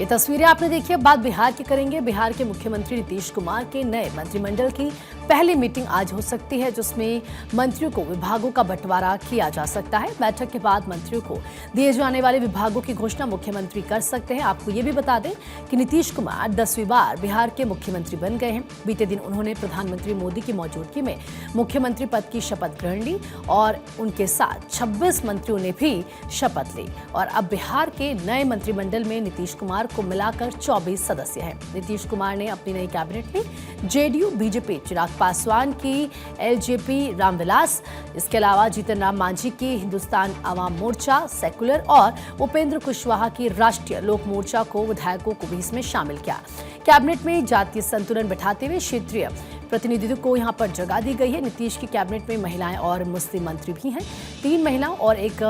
ये तस्वीरें आपने देखी। अब बात बिहार की करेंगे। बिहार के मुख्यमंत्री नीतीश कुमार के नए मंत्रिमंडल की पहली मीटिंग आज हो सकती है, जिसमें मंत्रियों को विभागों का बंटवारा किया जा सकता है। बैठक के बाद मंत्रियों को दिए जाने वाले विभागों की घोषणा मुख्यमंत्री कर सकते हैं। आपको ये भी बता दें कि नीतीश कुमार 10वीं बार बिहार के मुख्यमंत्री बन गए हैं। बीते दिन उन्होंने प्रधानमंत्री मोदी की मौजूदगी में मुख्यमंत्री पद की शपथ ग्रहण ली और उनके साथ 26 मंत्रियों ने भी शपथ ली। और अब बिहार के नए मंत्रिमंडल में नीतीश कुमार को मिलाकर 24 सदस्य हैं। नीतीश कुमार ने अपनी नई कैबिनेट में जेडीयू, बीजेपी चिराग पासवान की एलजेपी रामविलास, इसके अलावा जीतन राम मांझी की हिंदुस्तान आवाम मोर्चा सेकुलर और उपेंद्र कुशवाहा की राष्ट्रीय लोक मोर्चा को विधायकों को भी इसमें शामिल किया। कैबिनेट में जातीय संतुलन बैठाते हुए क्षेत्रीय प्रतिनिधित्व को यहां पर जगह दी गई है। नीतीश की कैबिनेट में महिलाएं और मुस्लिम मंत्री भी हैं। 3 महिलाओं और एक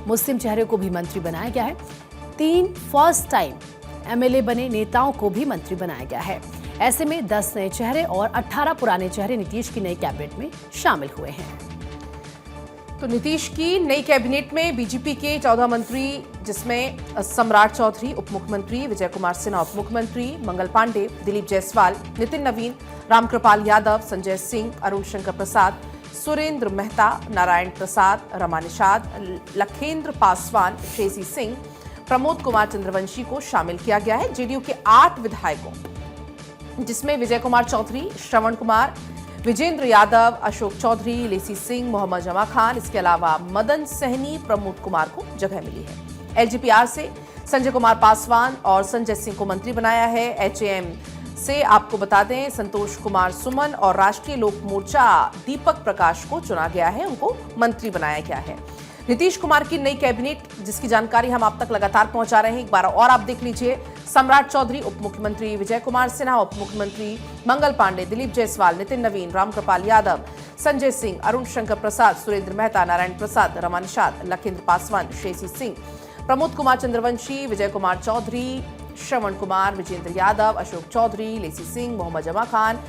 मुस्लिम चेहरे को भी मंत्री बनाया गया है। 3 फर्स्ट टाइम एमएलए बने नेताओं को भी मंत्री बनाया गया है। ऐसे में 10 नए चेहरे और 18 पुराने चेहरे नीतीश की नई कैबिनेट में शामिल हुए हैं। तो नीतीश की नई कैबिनेट में बीजेपी के 14 मंत्री, जिसमें सम्राट चौधरी उप मुख्यमंत्री, विजय कुमार सिन्हा उप मुख्यमंत्री, मंगल पांडे, दिलीप जायसवाल, नितिन नवीन, रामकृपाल यादव, संजय सिंह, अरुण शंकर प्रसाद, सुरेंद्र मेहता, नारायण प्रसाद, रमा निषाद, लखेंद्र पासवान, श्रेयसी सिंह, प्रमोद कुमार चंद्रवंशी को शामिल किया गया है। जेडीयू के 8 विधायकों, जिसमें विजय कुमार चौधरी, श्रवण कुमार, विजेंद्र यादव, अशोक चौधरी, लेसी सिंह, मोहम्मद जमा खान, इसके अलावा मदन सहनी, प्रमोद कुमार को जगह मिली है। एलजेपीआर से संजय कुमार पासवान और संजय सिंह को मंत्री बनाया है। एचएएम से आपको बता दें संतोष कुमार सुमन और राष्ट्रीय लोक मोर्चा दीपक प्रकाश को चुना गया है, उनको मंत्री बनाया गया है। नीतीश कुमार की नई कैबिनेट, जिसकी जानकारी हम आप तक लगातार पहुंचा रहे हैं, एक बार और आप देख लीजिए। सम्राट चौधरी उप मुख्यमंत्री, विजय कुमार सिन्हा उप मुख्यमंत्री, मंगल पांडे, दिलीप जायसवाल, नितिन नवीन, रामकृपाल यादव, संजय सिंह, अरुण शंकर प्रसाद, सुरेंद्र मेहता, नारायण प्रसाद, रमा निषाद, लखेंद्र पासवान, श्रेयसी सिंह, प्रमोद कुमार चंद्रवंशी, विजय कुमार चौधरी, श्रवण कुमार, विजेंद्र यादव, अशोक चौधरी, लेसी सिंह, मोहम्मद जमा खान,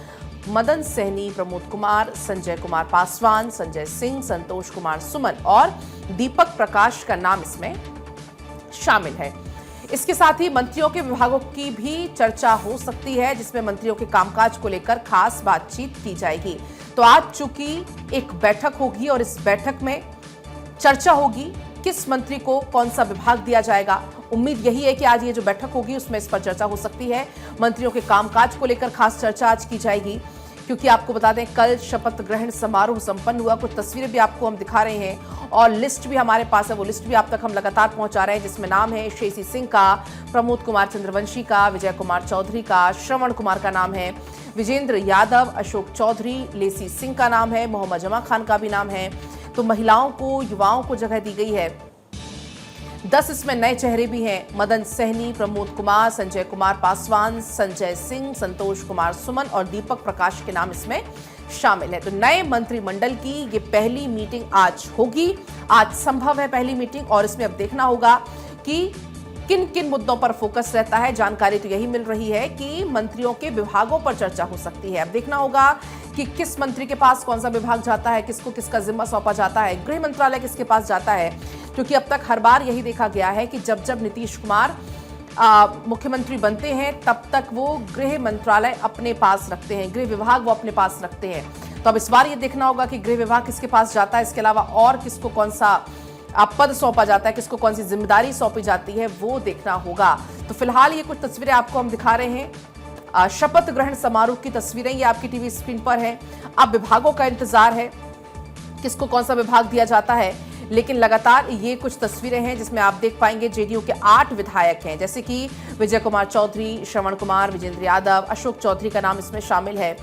मदन सहनी, प्रमोद कुमार, संजय कुमार पासवान, संजय सिंह, संतोष कुमार सुमन और दीपक प्रकाश का नाम इसमें शामिल है। इसके साथ ही मंत्रियों के विभागों की भी चर्चा हो सकती है, जिसमें मंत्रियों के कामकाज को लेकर खास बातचीत की जाएगी। तो आज चूंकि एक बैठक होगी और इस बैठक में चर्चा होगी किस मंत्री को कौन सा विभाग दिया जाएगा। उम्मीद यही है कि आज ये जो बैठक होगी उसमें इस पर चर्चा हो सकती है। मंत्रियों के कामकाज को लेकर खास चर्चा आज की जाएगी, क्योंकि आपको बता दें कल शपथ ग्रहण समारोह संपन्न हुआ। कुछ तस्वीरें भी आपको हम दिखा रहे हैं और लिस्ट भी हमारे पास है, वो लिस्ट भी आप तक हम लगातार पहुंचा रहे हैं, जिसमें नाम है श्रेयसी सिंह का, प्रमोद कुमार चंद्रवंशी का, विजय कुमार चौधरी का, श्रवण कुमार का नाम है, विजेंद्र यादव, अशोक चौधरी, लेसी सिंह का नाम है, मोहम्मद जमा खान का भी नाम है। तो महिलाओं को, युवाओं को जगह दी गई है। 10 इसमें नए चेहरे भी हैं। मदन सहनी, प्रमोद कुमार, संजय कुमार पासवान, संजय सिंह, संतोष कुमार सुमन और दीपक प्रकाश के नाम इसमें शामिल है। तो नए मंत्रिमंडल की ये पहली मीटिंग आज होगी। आज संभव है पहली मीटिंग, और इसमें अब देखना होगा कि किन किन मुद्दों पर फोकस रहता है। जानकारी तो यही मिल रही है कि मंत्रियों के विभागों पर चर्चा हो सकती है। अब देखना होगा कि किस मंत्री के पास कौन सा विभाग जाता है, किसको किसका जिम्मा सौंपा जाता है, गृह मंत्रालय किसके पास जाता है, क्योंकि अब तक हर बार यही देखा गया है कि जब जब नीतीश कुमार मुख्यमंत्री बनते हैं तब तक वो गृह मंत्रालय अपने पास रखते हैं, गृह विभाग वो अपने पास रखते हैं। तो अब इस बार ये देखना होगा कि गृह विभाग किसके पास जाता है, इसके अलावा और किसको कौन सा पद सौंपा जाता है, किसको कौन सी जिम्मेदारी सौंपी जाती है, वो देखना होगा। तो फिलहाल ये कुछ तस्वीरें आपको हम दिखा रहे हैं, शपथ ग्रहण समारोह की तस्वीरें ये आपकी टीवी स्क्रीन पर है। अब विभागों का इंतजार है, किसको कौन सा विभाग दिया जाता है, लेकिन लगातार ये कुछ तस्वीरें हैं जिसमें आप देख पाएंगे जेडीयू के 8 विधायक हैं, जैसे कि विजय कुमार चौधरी, श्रवण कुमार, विजेंद्र यादव, अशोक चौधरी का नाम इसमें शामिल है।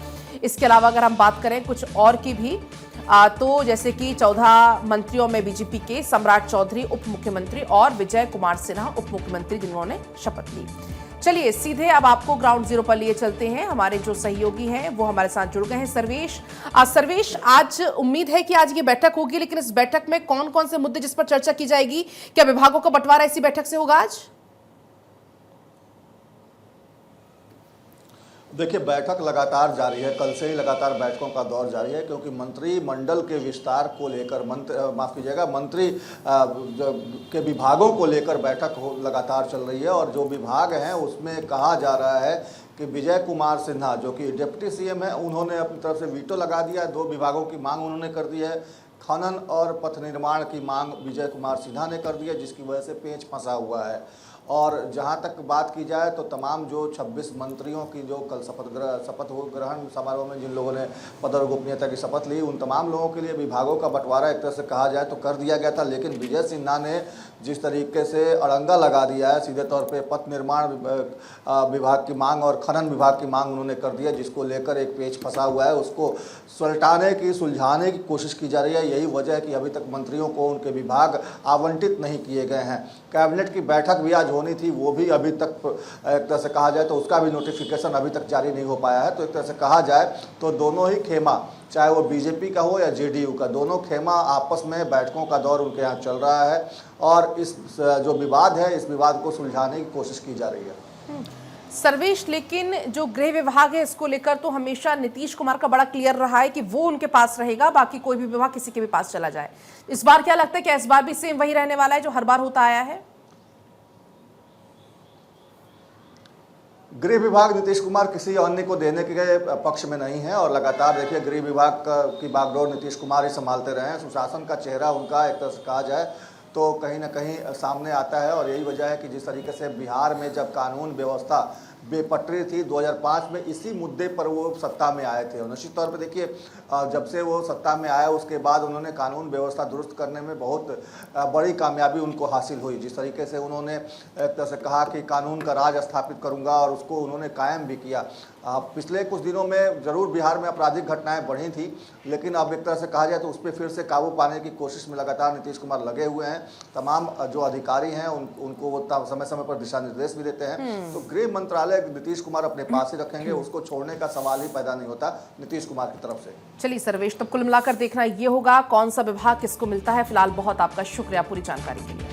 इसके अलावा अगर हम बात करें कुछ और की भी, तो जैसे कि 14 मंत्रियों में बीजेपी के सम्राट चौधरी उप मुख्यमंत्री और विजय कुमार सिन्हा उप मुख्यमंत्री, जिन्होंने शपथ ली। चलिए सीधे अब आपको ग्राउंड जीरो पर लिए चलते हैं। हमारे जो सहयोगी हैं वो हमारे साथ जुड़ गए हैं। सर्वेश, सर्वेश, आज उम्मीद है कि आज ये बैठक होगी, लेकिन इस बैठक में कौन कौन से मुद्दे जिस पर चर्चा की जाएगी, क्या विभागों का बंटवारा इसी बैठक से होगा आज? देखिए, बैठक लगातार जारी है। कल से ही लगातार बैठकों का दौर जारी है, क्योंकि मंत्रिमंडल के विस्तार को लेकर मंत्री के विभागों को लेकर बैठक लगातार चल रही है। और जो विभाग हैं उसमें कहा जा रहा है कि विजय कुमार सिन्हा जो कि डिप्टी सीएम है, उन्होंने अपनी तरफ से वीटो लगा दिया। 2 विभागों की मांग उन्होंने कर दी है। खनन और पथ निर्माण की मांग विजय कुमार सिन्हा ने कर दी है, जिसकी वजह से पेंच फंसा हुआ है। और जहां तक बात की जाए तो तमाम जो 26 मंत्रियों की जो कल शपथ ग्रहण समारोह में जिन लोगों ने पद और गोपनीयता की शपथ ली, उन तमाम लोगों के लिए विभागों का बंटवारा एक तरह से कहा जाए तो कर दिया गया था। लेकिन विजय सिन्हा ने जिस तरीके से अड़ंगा लगा दिया है, सीधे तौर पे पथ निर्माण विभाग की मांग और खनन विभाग की मांग उन्होंने कर दी है, जिसको लेकर एक पेच फंसा हुआ है। उसको सुलझाने की कोशिश की जा रही है। यही वजह है कि अभी तक मंत्रियों को उनके विभाग आवंटित नहीं किए गए हैं। कैबिनेट की बैठक भी आज होनी थी, वो भी अभी तक एक तरह से कहा जाए तो उसका भी नोटिफिकेशन अभी तक जारी नहीं हो पाया है। तो एक तरह से कहा जाए तो दोनों ही खेमा, चाहे वो बीजेपी का हो या जेडीयू का, दोनों खेमा आपस में बैठकों का दौर उनके यहाँ चल रहा है। और इस जो विवाद है, इस विवाद को सुलझाने की कोशिश की जा रही है। सर्वेश, लेकिन जो गृह विभाग है इसको लेकर तो हमेशा नीतीश कुमार का बड़ा क्लियर रहा है कि वो उनके पास रहेगा, बाकी कोई भी विभाग किसी के भी पास चला जाए। इस बार क्या लगता है कि इस बार भी सेम वही रहने वाला है जो हर बार होता आया है? गृह विभाग नीतीश कुमार किसी अन्य को देने के पक्ष में नहीं है। और लगातार देखिए, गृह विभाग की बागडोर नीतीश कुमार ही संभालते रहे हैं। सुशासन का चेहरा उनका एक तरह से कहा जाए तो कहीं ना कहीं सामने आता है। और यही वजह है कि जिस तरीके से बिहार में जब कानून व्यवस्था बेपटरी थी 2005 में, इसी मुद्दे पर वो सत्ता में आए थे। और निश्चित तौर पर देखिए, जब से वो सत्ता में आया उसके बाद उन्होंने कानून व्यवस्था दुरुस्त करने में बहुत बड़ी कामयाबी उनको हासिल हुई। जिस तरीके से उन्होंने एक तरह से कहा कि कानून का राज स्थापित करूंगा, और उसको उन्होंने कायम भी किया। पिछले कुछ दिनों में ज़रूर बिहार में आपराधिक घटनाएं बढ़ी थी, लेकिन अब एक तरह से कहा जाए तो उस पर फिर से काबू पाने की कोशिश में लगातार नीतीश कुमार लगे हुए हैं। तमाम जो अधिकारी हैं उनको वो समय समय पर दिशा निर्देश भी देते हैं। तो गृह मंत्रालय नीतीश कुमार अपने पास ही रखेंगे, उसको छोड़ने का सवाल ही पैदा नहीं होता नीतीश कुमार की तरफ से। चलिए सर्वेश, तब कुल मिलाकर देखना ये होगा कौन सा विभाग किसको मिलता है। फिलहाल बहुत आपका शुक्रिया पूरी जानकारी के लिए।